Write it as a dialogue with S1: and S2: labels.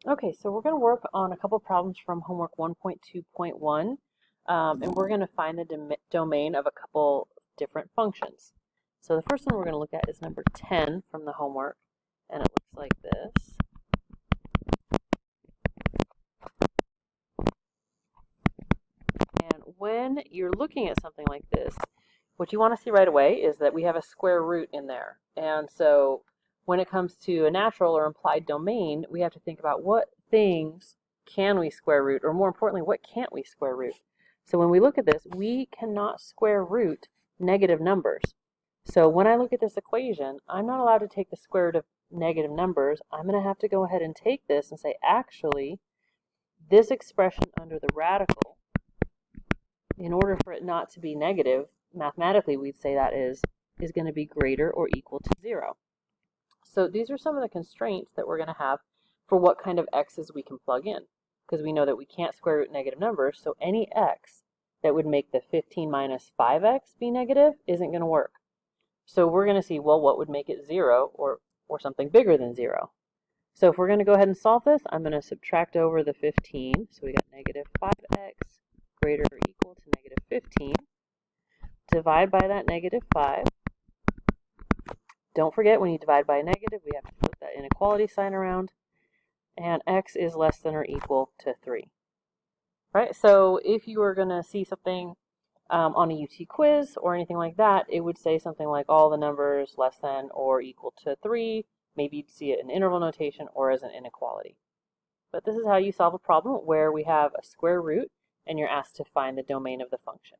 S1: Okay, so we're going to work on a couple problems from homework 1.2.1, and we're going to find the domain of a couple different functions. So the first one we're going to look at is number 10 from the homework, and it looks like this. And when you're looking at something like this, what you want to see right away is that we have a square root in there. And so when it comes to a natural or implied domain, we have to think about what things can we square root, or more importantly, what can't we square root? So when we look at this, we cannot square root negative numbers. So when I look at this equation, I'm not allowed to take the square root of negative numbers. I'm going to have to go ahead and take this and say, actually, this expression under the radical, in order for it not to be negative, mathematically we'd say that is going to be greater or equal to 0. So these are some of the constraints that we're going to have for what kind of x's we can plug in, because we know that we can't square root negative numbers, so any x that would make the 15 minus 5x be negative isn't going to work. So we're going to see, well, what would make it 0 or something bigger than 0? So if we're going to go ahead and solve this, I'm going to subtract over the 15. So we got negative 5x greater or equal to negative 15. Divide by that negative 5. Don't forget, when you divide by a negative, we have to flip that inequality sign around. And x is less than or equal to 3. Right? So if you were going to see something on a UT quiz or anything like that, it would say something like all the numbers less than or equal to 3. Maybe you'd see it in interval notation or as an inequality. But this is how you solve a problem where we have a square root and you're asked to find the domain of the function.